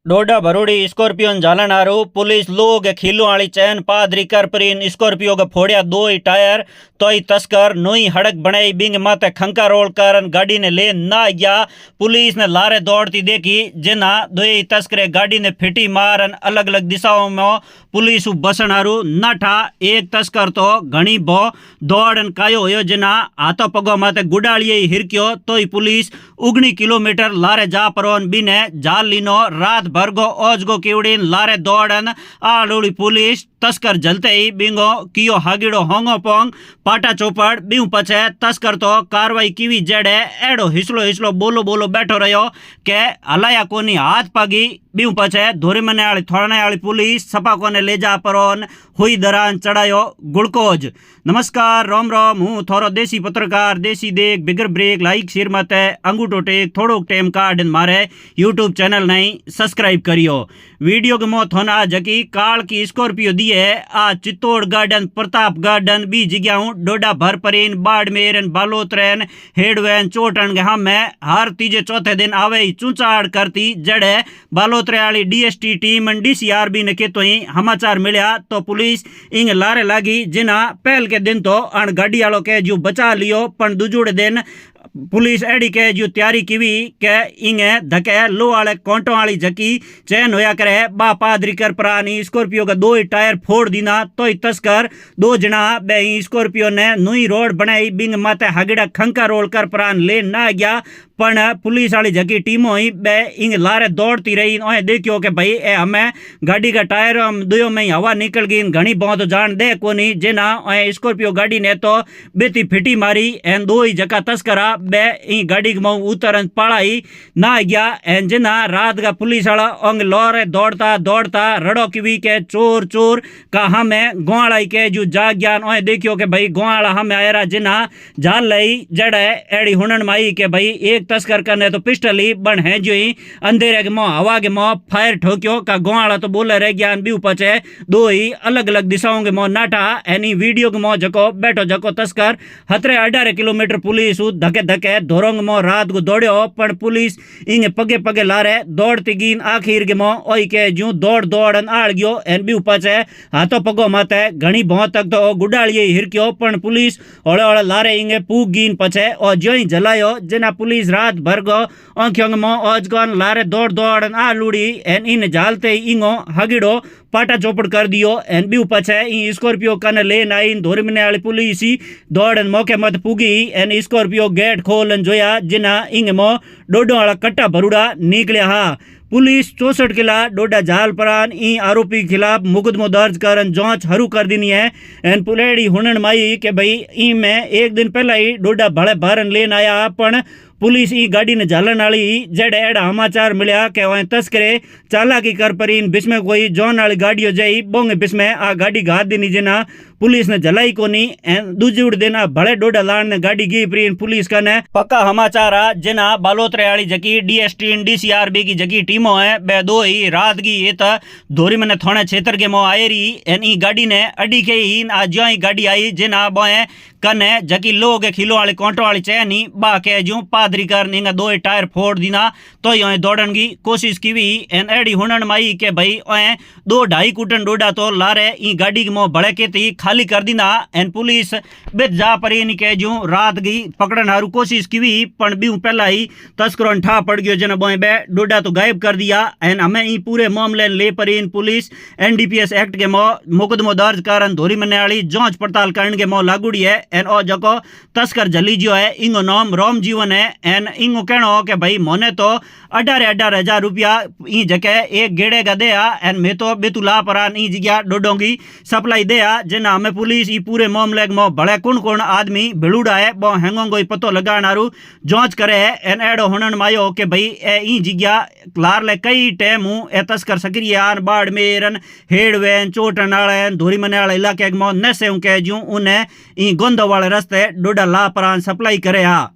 डोडा भरूड़ी स्कॉर्पियोन जालनारू police लोग खिलो आली चैन पादरी कर परीन स्कॉर्पियो का फोड़िया दो ही टायर तो ही तस्कर नोई हड़क बनाई बिंग माते खंका रोल करन गाड़ी ने ले ना गया। पुलिस ने लारे दौड़ती देखी जिना दो ही तस्करे गाड़ी ने फिटी मारन अलग अलग दिशाओं में पुलिस बसन हारू नाठा। एक तस्कर तो घनी बो दौड़न कायो होयो जिना हाथों पगों माते गुडालिये हिरक्यो तो ही पुलिस 19 किलोमीटर लारे जा परोन बिने जाल लीनो रात भरगो ओजगो किवड़ीन लारे दौड़न आड़ोड़ी पुलिस तस्कर जलते ही बिंगो कियो हागिड़ो होंगो पोंग पाटा चौपड़ बिऊ पछे तस्कर तो कार्रवाई कीवी जड़े एड़ो हिसलो हिसलो बोलो बोलो बैठो रहो के हलाया कोनी हाथ पागी बिऊ पछे धोरी मने आली थोड़ने आली पुलिस सपा कोने ले जा परोन हुई दरान चढ़ायो गुड़कोज। नमस्कार रोम रोम हूँ थोरो देसी पत्रकार देसी देख बिगर ब्रेक लाइक शेर मत अंगूठो टेक थोड़ो टेम कार्ड मारे यूट्यूब चैनल नहीं सब्सक्राइब करियो। वीडियो के मो थोना जकी काल की स्कॉर्पियो दी है आ चित्तौड़ गार्डन प्रताप गार्डन बी जगह डोडा भर परीन बाड़मेरन बालोतरन हेडवैन चोटन हम में हर तीजे चौथे दिन आवे चूचाड़ करती जड़े बालोतरे वाली डीएसटी टीम डीसीआरबी ने के तो ही समाचार मिलया तो पुलिस इंग लारे लागी जिना पहल के दिन तो अण गाड़ी वालों के जो बचा लियो पण दूजुड़े दिन पुलिस एडी के जो तैयारी कीवी के इंगे धके लो वाले कोंटों वाली जकी चैन होया करे बा पादरी कर प्राणी स्कॉर्पियो का दो ही टायर फोड़ दीना तो ही तस्कर दो जना बे स्कॉर्पियो ने नुई रोड बनाई बिंग माते हगड़ा खंका रोल कर प्राण ले ना गया पण पुलिस वाली जकी टीमों ही बे इंग लारे दौड़ती रही। ओए देखियो के भाई ए हमें गाड़ी का टायर दुयो में हवा निकल गई घनी बहुत जान दे कोनी जिना ओए स्कॉर्पियो गाड़ी ने तो बेती फिटी मारी एन दो ही जगह तस्करा बे ई गाड़ी के मऊ उतरन पड़ाई ना गया एन जिना रात का पुलिस वाला अंग लौरे दौड़ता दौड़ता रड़ो की के चोर चोर का हमें गोवाड़ाई के जो जाग ज्ञान ओए देखियो के भाई गोवाड़ा हमें आयरा जिना जाल लई जड़े एड़ी हुनन माई के भाई एक तस्कर करने तो पिस्टल ही बन है जो ही अंधेरे के मो हवा के मो फायर ठोक्यो का गोवाड़ा तो बोले रह ज्ञान भी उपचे दो ही अलग अलग दिशाओं के मो नाटा एनी वीडियो के मो जको बैठो जको तस्कर हतरे 18 किलोमीटर पुलिस धके धके धोरोंग मो रात को दौड़ो पण पुलिस इंगे पगे पगे लारे दौड़ती गिन आखिर के मो ओई के जू दौड़ दौड़न आड़ गयो एन भी उपचे हाथों पगो माते घनी बहुत तक तो गुडालिये हिरक्यो पण पुलिस ओले ओले लारे इंगे पूग गिन पछे और जो ही जलायो जना पुलिस रात भर गो आंखों मो अजगन लारे दौड़ दौड़न आ लुड़ी एन इन जालते इंगो हगिड़ो पाटा चौपड़ कर दियो एन भी पछे ई स्कॉर्पियो कने लेन आई धोरी मने वाली पुलिस ही दौड़न मौके मत पुगी एन स्कॉर्पियो गेट खोलन जोया जिना इंग मो डोडो वाला कट्टा भरूड़ा निकलिया हा। पुलिस 64 किला डोडा जाल परान ई आरोपी खिलाफ मुकदमो दर्ज करन जांच हरू कर दीनी है एन पुलेड़ी हुनन माई के भाई ई में एक दिन पहला ही डोडा भले भरन लेन आया पण पुलिस ई गाड़ी ने झालन वाली जड़े एड़ा समाचार मिलया के वह तस्करे चालाकी कर परीन बिस्मे कोई जौन वाली गाड़ियों जाई बोंगे बिस्मे आ गाड़ी घात दीनी जिना पुलिस ने जलाई कोनी दूजुड़ दिन भले डोडा लान ने गाड़ी गी परीन पुलिस कने पक्का समाचार आ जिना बालोतरे वाली जकी डीएसटी डीसीआरबी की जकी टीमों है बे दो ही रात की ये त धोरी मने थोड़े क्षेत्र के मो आए रही एन ई गाड़ी ने अडी के ही आज जो ही गाड़ी आई जिना बोए कने जकी लोग खिलो वाली कोंटो वाली चैनी बा के जू पादरी कर निंगा दो ही टायर फोड़ दीना तो ही दौड़न की कोशिश की भी एन एडी हुनन माई के भाई ओए 2-2.5 कुटन डोडा तो लारे ई गाड़ी के मो भड़े के ती खाली कर दीना एन पुलिस बेत जा परी नी के जू रात गई पकड़न हारू कोशिश की भी पण बीऊ पहला ही तस्करों ठा पड़ गयो जना बोए बे डोडा तो गायब कर दिया एन हमें ई पूरे मामले ले परीन पुलिस एनडीपीएस एक्ट के मो मुकदमो दर्ज करन धोरी मने वाली जांच पड़ताल करने के मो लागूड़ी है एन ओ जको तस्कर जली जो है इंगो नाम रोम जीवन है एन इंगो कहना हो कि भाई मोने तो 18,000 रुपया ई जगह एक गेड़े का दया एन मैं तो बेतुला परान ई जगह डोडोंगी सप्लाई दया जिना हमें पुलिस ई पूरे मामले में बड़े कौन आदमी भिड़ूड़ा है वो हैंगों को पतो लगाना जांच करे है एन एडो हुनन मायो कि भाई ए ई जगह लार ले कई टाइम हूँ ए तस्कर सक्रियान बाड़मेरन हेडवैन चोटन आड़न धोरी मने वाले इलाके में नशे के जूँ उन्हें ई गोंदो वाले रस्ते डोडा ला परान सप्लाई करे हा।